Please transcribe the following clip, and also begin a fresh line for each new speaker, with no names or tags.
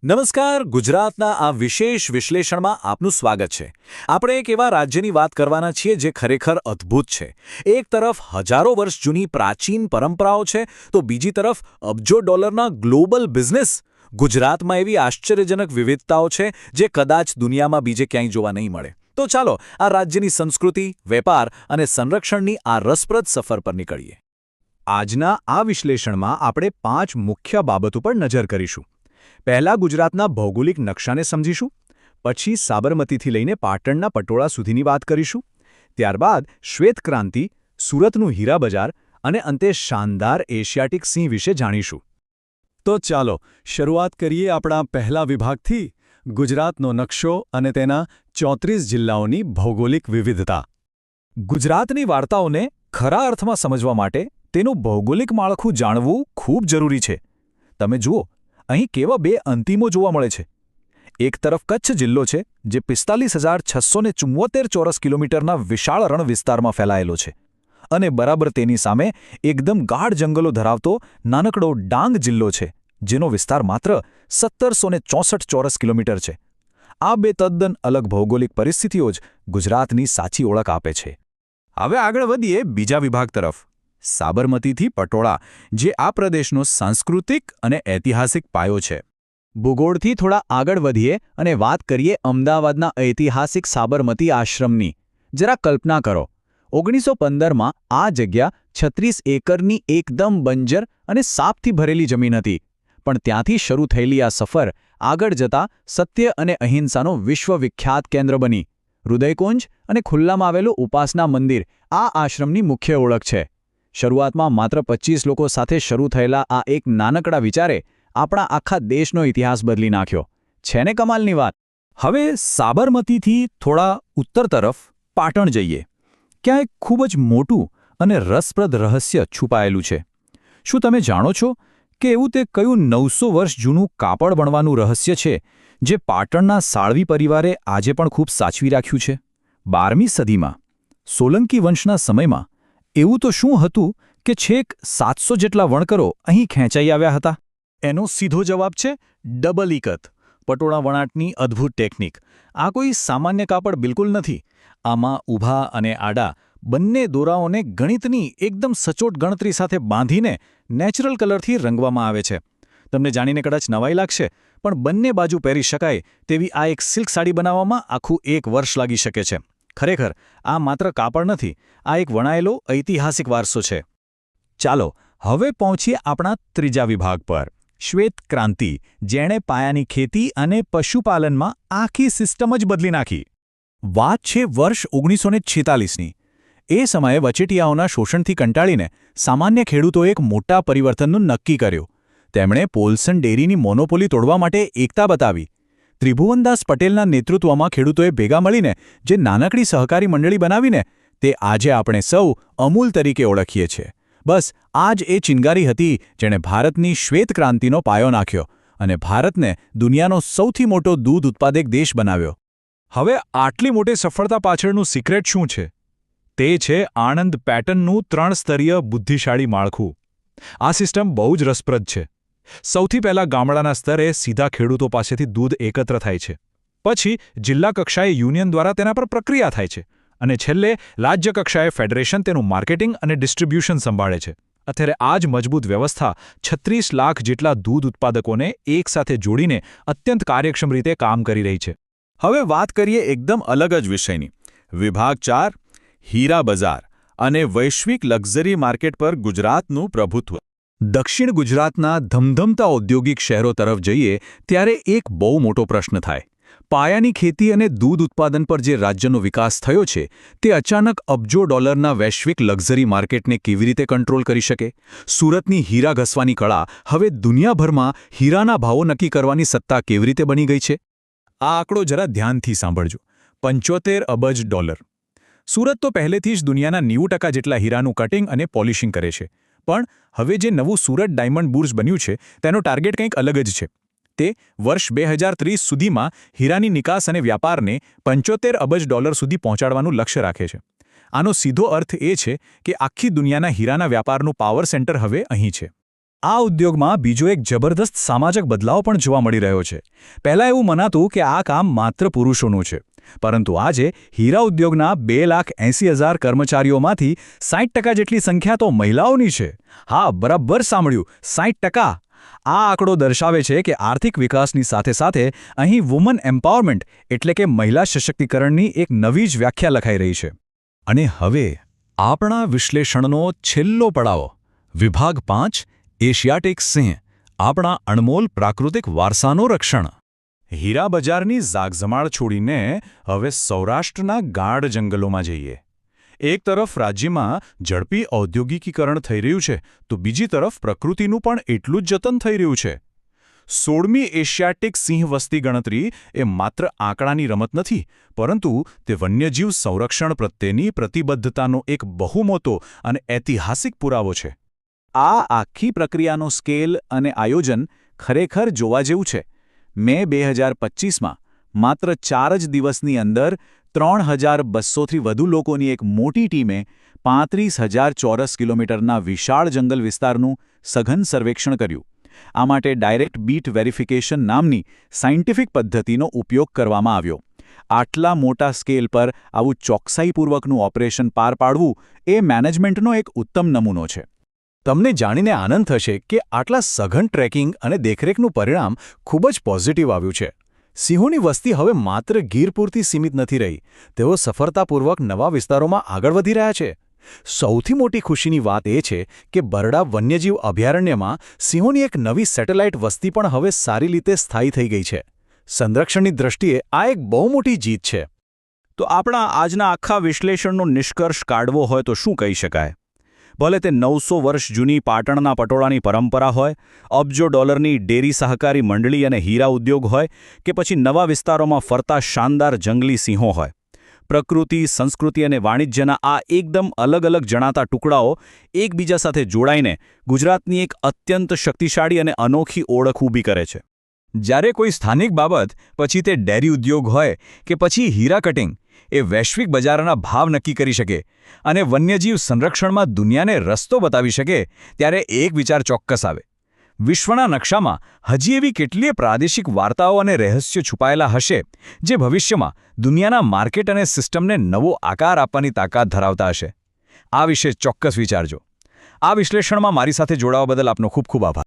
નમસ્કાર. ગુજરાતના આ વિશેષ વિશ્લેષણમાં આપનું સ્વાગત છે. આપણે એક એવા રાજ્યની વાત કરવાના છીએ જે ખરેખર અદ્ભુત છે. એક તરફ હજારો વર્ષ જૂની પ્રાચીન પરંપરાઓ છે, તો બીજી તરફ અબજો ડોલરના ગ્લોબલ બિઝનેસ. ગુજરાતમાં એવી આશ્ચર્યજનક વિવિધતાઓ છે જે કદાચ દુનિયામાં બીજે ક્યાંય જોવા નહીં મળે. તો ચાલો આ રાજ્યની સંસ્કૃતિ, વેપાર અને સંરક્ષણની આ રસપ્રદ સફર પર નીકળીએ.
આજના આ વિશ્લેષણમાં આપણે 5 મુખ્ય બાબતો પર નજર કરીશું. પહેલા ગુજરાતના ભૌગોલિક નકશાને સમજીશું, પછી સાબરમતીથી લઈને પાટણના પટોળા સુધીની વાત કરીશું, ત્યારબાદ શ્વેત ક્રાંતિ, સુરતનું હીરા બજાર અને અંતે શાનદાર એશિયાટિક સિંહ વિશે જાણીશું. તો ચાલો શરૂઆત કરીએ આપણા પહેલા વિભાગથી, ગુજરાતનો નકશો અને તેના 34 જિલ્લાઓની ભૌગોલિક વિવિધતા. ગુજરાતની વાર્તાઓને ખરા અર્થમાં સમજવા માટે તેનું ભૌગોલિક માળખું જાણવું ખૂબ જરૂરી છે. તમે જુઓ, અહીં કેવા બે અંતિમો જોવા મળે છે. એક તરફ કચ્છ જિલ્લો છે, જે 45,674 ચોરસ કિલોમીટરના વિશાળ રણ વિસ્તારમાં ફેલાયેલો છે, અને બરાબર તેની સામે એકદમ ગાઢ જંગલો ધરાવતો નાનકડો ડાંગ જિલ્લો છે, જેનો વિસ્તાર માત્ર 1,764 ચોરસ કિલોમીટર છે. આ બે તદ્દન અલગ ભૌગોલિક પરિસ્થિતિઓ જ ગુજરાતની સાચી ઓળખ આપે છે. હવે આગળ વધીએ બીજા વિભાગ તરફ, સાબરમતીથી પટોળા, જે આ પ્રદેશનો સાંસ્કૃતિક અને ઐતિહાસિક પાયો છે. ભૂગોળથી થોડા આગળ વધીએ અને વાત કરીએ અમદાવાદના ઐતિહાસિક સાબરમતી આશ્રમની. જરા કલ્પના કરો, 1915માં આ જગ્યા 36 એકરની એકદમ બંજર અને સાપથી ભરેલી જમીન હતી. પણ ત્યાંથી શરૂ થયેલી આ સફર આગળ જતા સત્ય અને અહિંસાનો વિશ્વવિખ્યાત કેન્દ્ર બની. હૃદયકુંજ અને ખુલ્લામાં આવેલું ઉપાસના મંદિર આ આશ્રમની મુખ્ય ઓળખ છે. શરૂઆતમાં માત્ર 25 લોકો સાથે શરૂ થયેલા આ એક નાનકડા વિચારે આપણા આખા દેશનો ઇતિહાસ બદલી નાખ્યો. છે ને કમાલની વાત? હવે સાબરમતીથી થોડા ઉત્તર તરફ પાટણ જઈએ. ક્યાં એક ખૂબ જ મોટું અને રસપ્રદ રહસ્ય છુપાયેલું છે. શું તમે જાણો છો કે એવું તે કયું 900 વર્ષ જૂનું કાપડ વણવાનું રહસ્ય છે જે પાટણના સાળવી પરિવારે આજે પણ ખૂબ સાચવી રાખ્યું છે? 12મી સદીમાં સોલંકી વંશના સમયમાં એવું તો શું હતું કે છેક 700 જેટલા વણકરો અહીં ખેંચાઈ આવ્યા હતા? એનો સીધો જવાબ છે ડબલ ઇકત, પટોળા વણાટની અદ્ભુત ટેકનિક. આ કોઈ સામાન્ય કાપડ બિલકુલ નથી. આમાં ઊભા અને આડા બંને દોરાઓને ગણિતની એકદમ સચોટ ગણતરી સાથે બાંધીને નેચરલ કલરથી રંગવામાં આવે છે. તમને જાણીને કદાચ નવાઈ લાગશે, પણ બંને બાજુ પહેરી શકાય તેવી આ એક સિલ્ક સાડી બનાવવામાં આખું 1 વર્ષ લાગી શકે છે. ખરેખર આ માત્ર કાપડ નથી, આ એક વણાયેલો ઐતિહાસિક વારસો છે. ચાલો હવે પહોંચીએ આપણા ત્રીજા વિભાગ પર, શ્વેત ક્રાંતિ, જેણે પાયાની ખેતી અને પશુપાલનમાં આખી સિસ્ટમ જ બદલી નાખી. વાત છે વર્ષ 1946ની. એ સમયે વચેટિયાઓના શોષણથી કંટાળીને સામાન્ય ખેડૂતોએ એક મોટા પરિવર્તનનું નક્કી કર્યું. તેમણે પોલ્સન ડેરીની મોનોપોલી તોડવા માટે એકતા બતાવી. ત્રિભુવનદાસ પટેલના નેતૃત્વમાં ખેડૂતોએ ભેગા મળીને જે નાનકડી સહકારી મંડળી બનાવીને તે આજે આપણે સૌ અમૂલ તરીકે ઓળખીએ છીએ. બસ આ જ એ ચિનગારી હતી જેણે ભારતની શ્વેત ક્રાંતિનો પાયો નાખ્યો અને ભારતને દુનિયાનો સૌથી મોટો દૂધ ઉત્પાદક દેશ બનાવ્યો. હવે આટલી મોટી સફળતા પાછળનું સિક્રેટ શું છે? તે છે આણંદ પેટર્નનું 3 સ્તરીય બુદ્ધિશાળી માળખું. આ સિસ્ટમ બહુ જ રસપ્રદ છે. સૌથી પહેલાં ગામડાના સ્તરે સીધા ખેડૂતો પાસેથી દૂધ એકત્ર થાય છે. પછી જિલ્લા કક્ષાએ યુનિયન દ્વારા તેના પર પ્રક્રિયા થાય છે, અને છેલ્લે રાજ્ય કક્ષાએ ફેડરેશન તેનું માર્કેટિંગ અને ડિસ્ટ્રીબ્યુશન સંભાળે છે. અત્યારે આ જ મજબૂત વ્યવસ્થા 36 લાખ જેટલા દૂધ ઉત્પાદકોને એકસાથે જોડીને અત્યંત કાર્યક્ષમ રીતે કામ કરી રહી છે. હવે વાત કરીએ એકદમ અલગ જ વિષયની. વિભાગ 4, હીરા બજાર અને વૈશ્વિક લક્ઝરી માર્કેટ પર ગુજરાતનું પ્રભુત્વ. દક્ષિણ ગુજરાતના ધમધમતા ઔદ્યોગિક શહેરો તરફ જઈએ ત્યારે એક બહુ મોટો પ્રશ્ન થાય. પાયાની ખેતી અને દૂધ ઉત્પાદન પર જે રાજ્યનો વિકાસ થયો છે, તે અચાનક અબજો ડોલરના વૈશ્વિક લક્ઝરી માર્કેટને કેવી રીતે કંટ્રોલ કરી શકે? સુરતની હીરા ઘસવાની કળા હવે દુનિયાભરમાં હીરાના ભાવો નક્કી કરવાની સત્તા કેવી રીતે બની ગઈ છે? આ આંકડો જરા ધ્યાનથી સાંભળજો. 75 અબજ ડોલર. સુરત તો પહેલેથી જ દુનિયાના 90% જેટલા હીરાનું કટિંગ અને પોલિશિંગ કરે છે. પણ હવે જે નવું સુરત ડાયમંડ બુર્સ બન્યું છે, તેનો ટાર્ગેટ કંઈક અલગ જ છે. તે વર્ષ 2030 સુધીમાં હીરાની નિકાસ અને વ્યાપારને 75 અબજ ડોલર સુધી પહોંચાડવાનું લક્ષ્ય રાખે છે. આનો સીધો અર્થ એ છે કે આખી દુનિયાના હીરાના વ્યાપારનું પાવર સેન્ટર હવે અહીં છે. આ ઉદ્યોગમાં બીજો એક જબરદસ્ત સામાજિક બદલાવ પણ જોવા મળી રહ્યો છે. પહેલાં એવું મનાતું કે આ કામ માત્ર પુરુષોનું છે, પરંતુ આજે હીરા ઉદ્યોગના 2,80,000 કર્મચારીઓમાંથી 60% જેટલી સંખ્યા તો મહિલાઓની છે. હા, બરાબર સાંભળ્યું, 60%. આ આંકડો દર્શાવે છે કે આર્થિક વિકાસની સાથે સાથે અહીં વુમન એમ્પાવરમેન્ટ એટલે કે મહિલા સશક્તિકરણની એક નવી જ વ્યાખ્યા લખાઈ રહી છે. અને હવે આપણા વિશ્લેષણનો છેલ્લો પડાવ, વિભાગ 5, એશિયાટિક સિંહ, આપણા અણમોલ પ્રાકૃતિક વારસાનું રક્ષણ. હીરા બજારની ઝાકઝમાળ છોડીને હવે સૌરાષ્ટ્રના ગાઢ જંગલોમાં જઈએ. એક તરફ રાજ્યમાં ઝડપી ઔદ્યોગિકીકરણ થઈ રહ્યું છે, તો બીજી તરફ પ્રકૃતિનું પણ એટલું જ જતન થઈ રહ્યું છે. 16મી એશિયાટિક સિંહ વસ્તી ગણતરી એ માત્ર આંકડાની રમત નથી, પરંતુ તે વન્યજીવ સંરક્ષણ પ્રત્યેની પ્રતિબદ્ધતાનો એક બહુ મોટો અને ઐતિહાસિક પુરાવો છે.
આ આખી પ્રક્રિયાનો સ્કેલ અને આયોજન ખરેખર જોવા જેવું છે. મે 2025માં માત્ર 4 જ દિવસની અંદર 3,200થી વધુ લોકોની એક મોટી ટીમે 35,000 ચોરસ કિલોમીટરના વિશાળ જંગલ વિસ્તારનું સઘન સર્વેક્ષણ કર્યું. આ માટે ડાયરેક્ટ બીટ વેરિફિકેશન નામની સાયન્ટિફિક પદ્ધતિનો ઉપયોગ કરવામાં આવ્યો. આટલા મોટા સ્કેલ પર આવું ચોકસાઈપૂર્વકનું ઓપરેશન પાર પાડવું એ મેનેજમેન્ટનો એક ઉત્તમ નમૂનો છે.
તમને જાણીને આનંદ થશે કે આટલા સઘન ટ્રેકિંગ અને દેખરેખનું પરિણામ ખૂબ જ પોઝિટિવ આવ્યું છે. સિંહોની વસ્તી હવે માત્ર ગીર પૂરતી સીમિત નથી રહી, તેઓ સફળતાપૂર્વક નવા વિસ્તારોમાં આગળ વધી રહ્યા છે. સૌથી મોટી ખુશીની વાત એ છે કે બરડા વન્યજીવ અભયારણ્યમાં સિંહોની એક નવી સેટેલાઇટ વસ્તી પણ હવે સારી રીતે સ્થાયી થઈ ગઈ છે. સંરક્ષણની દૃષ્ટિએ આ એક બહુ મોટી જીત છે.
તો આપણા આજના આખા વિશ્લેષણનો નિષ્કર્ષ કાઢવો હોય તો શું કહી શકાય? ભલે તે 900 વર્ષ જૂની પાટણના પટોળાની પરંપરા હોય, અબજો ડોલરની ડેરી સહકારી મંડળી અને હીરા ઉદ્યોગ હોય, કે પછી નવા વિસ્તારોમાં ફરતા શાનદાર જંગલી સિંહો હોય, પ્રકૃતિ, સંસ્કૃતિ અને વાણિજ્યના આ એકદમ અલગ અલગ જણાતા ટુકડાઓ એકબીજા સાથે જોડાઈને ગુજરાતની એક અત્યંત શક્તિશાળી અને અનોખી ઓળખ ઊભી કરે છે.
જ્યારે કોઈ સ્થાનિક બાબત, પછી તે ડેરી ઉદ્યોગ હોય કે પછી હીરા કટિંગ, એ વૈશ્વિક બજારના ભાવ નક્કી કરી શકે અને વન્યજીવ સંરક્ષણમાં દુનિયાને રસ્તો બતાવી શકે, ત્યારે એક વિચાર ચોક્કસ આવે. વિશ્વના નકશામાં હજી એવી કેટલીય પ્રાદેશિક વાર્તાઓ અને રહસ્યો છુપાયેલા હશે, જે ભવિષ્યમાં દુનિયાના માર્કેટ અને સિસ્ટમને નવો આકાર આપવાની તાકાત ધરાવતા હશે. આ વિશે ચોક્કસ વિચારજો. આ વિશ્લેષણમાં મારી સાથે જોડાવા બદલ આપનો ખૂબ ખૂબ આભાર.